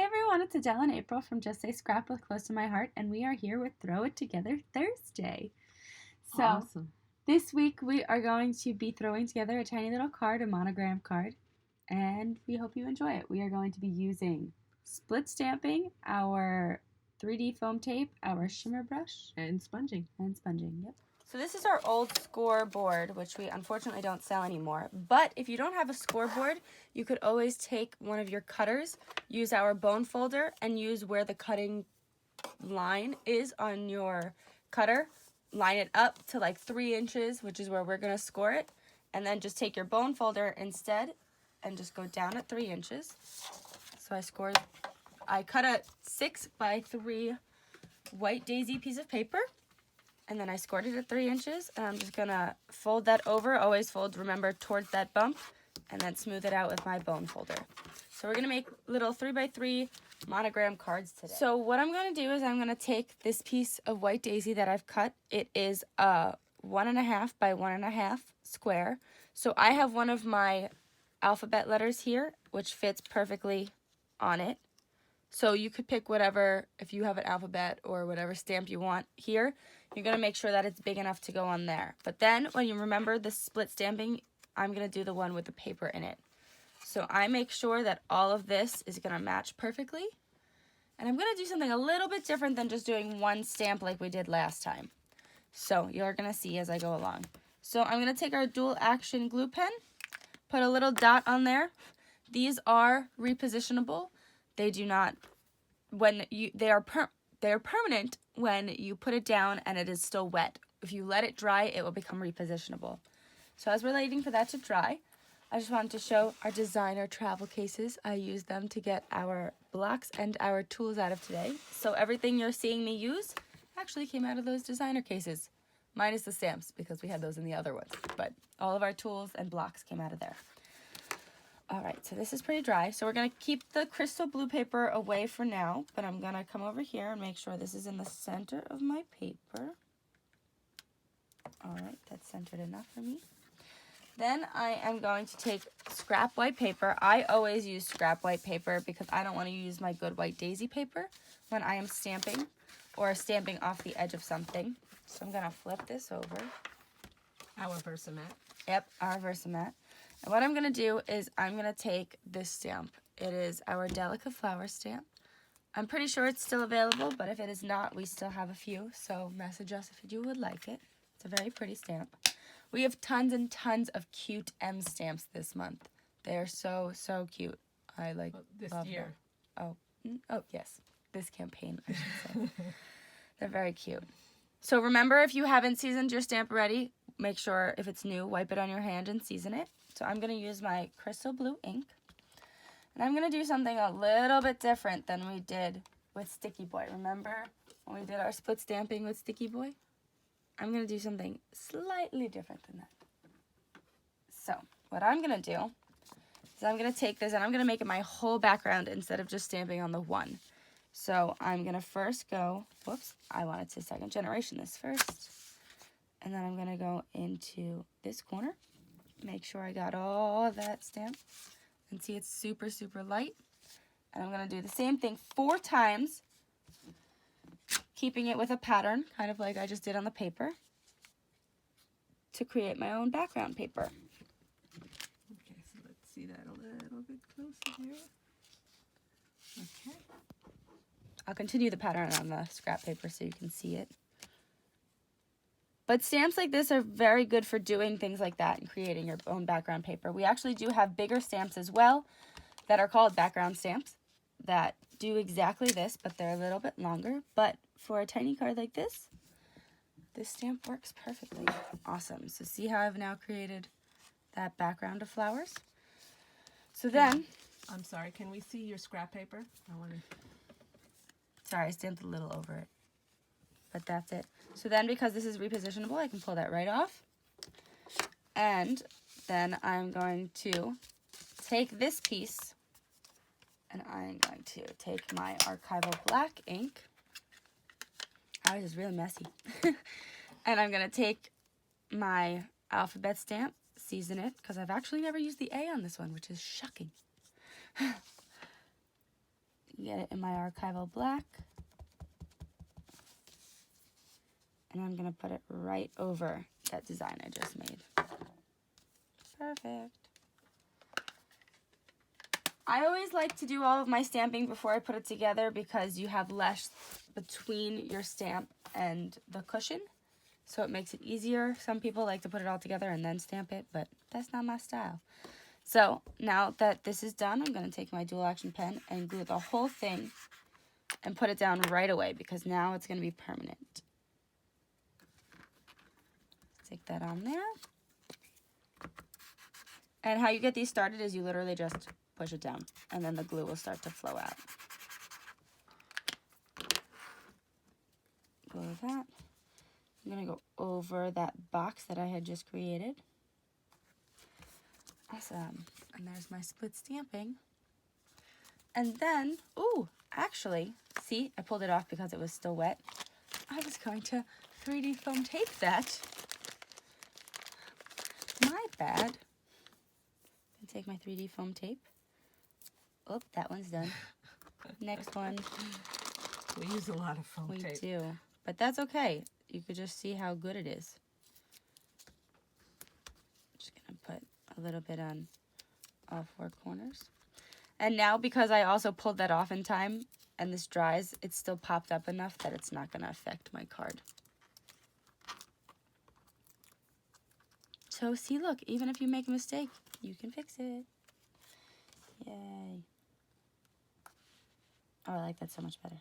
Hey everyone, it's Adele and April from Just Say Scrapbook Close to My Heart, and we are here with Throw It Together Thursday. So, Awesome. this week we are going to be throwing together a tiny little card, a monogram card, and we hope you enjoy it. We are going to be using split stamping, our 3D foam tape, our shimmer brush, And sponging. Yep. So this is our old scoreboard, which we unfortunately don't sell anymore. But if you don't have a scoreboard, you could always take one of your cutters, use our bone folder, and use where the cutting line is on your cutter. Line it up to like 3 inches, which is where we're going to score it. And then just take your bone folder instead and just go down at 3 inches. So I cut a 6 by 3 white daisy piece of paper. And then I scored it at 3 inches, and I'm just gonna fold that over. Always fold, remember, towards that bump, and then smooth it out with my bone folder. So we're gonna make little 3 by 3 monogram cards today. So what I'm gonna do is I'm gonna take this piece of white daisy that I've cut. It is a 1.5 by 1.5 square. So I have one of my alphabet letters here, which fits perfectly on it. So you could pick whatever, if you have an alphabet or whatever stamp you want here, you're going to make sure that it's big enough to go on there. But then when you remember the split stamping, I'm going to do the one with the paper in it. So I make sure that all of this is going to match perfectly. And I'm going to do something a little bit different than just doing one stamp like we did last time. So you're going to see as I go along. So I'm going to take our dual action glue pen, put a little dot on there. These are repositionable. They do not, they are permanent when you put it down and it is still wet. If you let it dry, it will become repositionable. So as we're waiting for that to dry, I just wanted to show our designer travel cases. I used them to get our blocks and our tools out of today. So everything you're seeing me use actually came out of those designer cases, minus the stamps because we had those in the other ones. But all of our tools and blocks came out of there. All right, so this is pretty dry. So we're going to keep the crystal blue paper away for now, but I'm going to come over here and make sure this is in the center of my paper. All right, that's centered enough for me. Then I am going to take scrap white paper. I always use scrap white paper because I don't want to use my good white daisy paper when I am stamping or stamping off the edge of something. So I'm going to flip this over. Our Versamat. Yep, our Versamat. And what I'm going to do is I'm going to take this stamp. It is our Delica Flower stamp. I'm pretty sure it's still available, but if it is not, we still have a few. So message us if you would like it. It's a very pretty stamp. We have tons and tons of cute M stamps this month. They are so, so cute. I like this love year. them. Oh, yes. This campaign, I should say. They're very cute. So remember, if you haven't seasoned your stamp already, make sure if it's new, wipe it on your hand and season it. So I'm going to use my crystal blue ink. And I'm going to do something a little bit different than we did with Sticky Boy. Remember when we did our split stamping with Sticky Boy? I'm going to do something slightly different than that. So what I'm going to do is I'm going to take this and I'm going to make it my whole background instead of just stamping on the one. So I'm going to first go, whoops, I wanted to second generation this first. And then I'm going to go into this corner. Make sure I got all of that stamp. And see it's super, super light. And I'm going to do the same thing 4 times, keeping it with a pattern, kind of like I just did on the paper, to create my own background paper. Okay, so let's see that a little bit closer here. Okay. I'll continue the pattern on the scrap paper so you can see it. But stamps like this are very good for doing things like that and creating your own background paper. We actually do have bigger stamps as well that are called background stamps that do exactly this, but they're a little bit longer. But for a tiny card like this stamp works perfectly. Awesome. So see how I've now created that background of flowers? So then... I'm sorry, can we see your scrap paper? Sorry, I stamped a little over it. But that's it. So then because this is repositionable, I can pull that right off. And then I'm going to take this piece and I'm going to take my archival black ink. Ours is really messy. And I'm going to take my alphabet stamp, season it, because I've actually never used the A on this one, which is shocking. Get it in my archival black. And I'm going to put it right over that design I just made. Perfect. I always like to do all of my stamping before I put it together because you have less between your stamp and the cushion. So it makes it easier. Some people like to put it all together and then stamp it, but that's not my style. So now that this is done, I'm going to take my dual action pen and glue the whole thing and put it down right away because now it's going to be permanent. Stick that on there. And how you get these started is you literally just push it down and then the glue will start to flow out. Glue that. I'm going to go over that box that I had just created. Awesome. And there's my split stamping. And then, ooh, actually, see, I pulled it off because it was still wet. I was going to 3D foam tape that. My bad. Take my 3D foam tape. Oh, that one's done. Next one. We use a lot of foam tape. We do. But that's okay. You could just see how good it is. Just going to put a little bit on all four corners. And now, because I also pulled that off in time and this dries, it's still popped up enough that it's not going to affect my card. So see, look, even if you make a mistake, you can fix it. Yay. Oh, I like that so much better.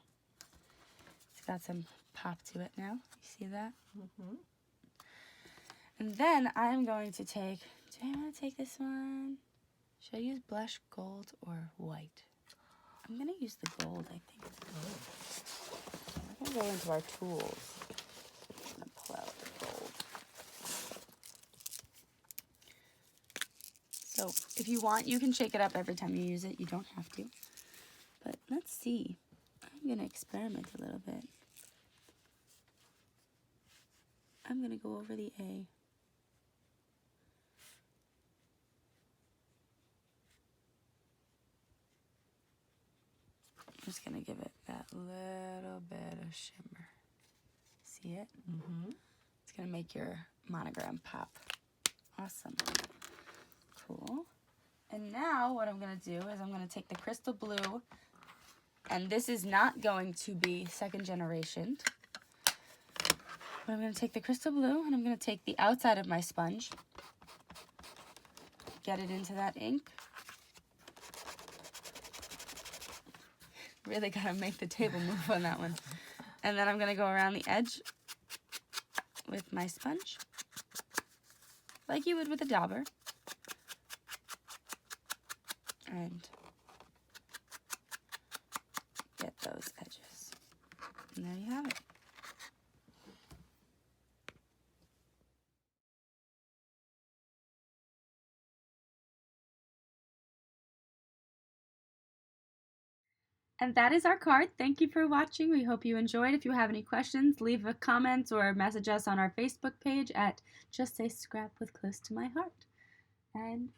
It's got some pop to it now. You see that? Mm-hmm. And then I'm going to take, do I want to take this one? Should I use blush gold or white? I'm going to use the gold, I think. Oh. We're going to go into our tools. I'm going to pull out the gold. So if you want, you can shake it up every time you use it. You don't have to. But let's see. I'm going to experiment a little bit. I'm going to go over the A. I'm just going to give it that little bit of shimmer. See it? Mm-hmm. It's going to make your monogram pop. Awesome. Cool. And now what I'm going to do is I'm going to take the crystal blue, and this is not going to be second generation. But I'm going to take the crystal blue and I'm going to take the outside of my sponge, get it into that ink. Really got to make the table move on that one. And then I'm going to go around the edge with my sponge, like you would with a dauber. And get those edges. And there you have it. And that is our card. Thank you for watching. We hope you enjoyed. If you have any questions, leave a comment or message us on our Facebook page at Just Say Scrap with Close to My Heart. And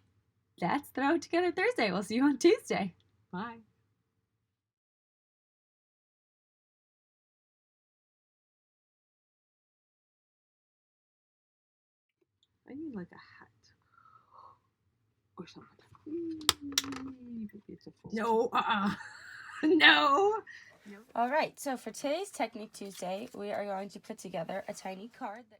that's Throw It Together Thursday. We'll see you on Tuesday. Bye. I need like a hat or something. Beautiful. No, no. All right, so for today's Technique Tuesday, we are going to put together a tiny card that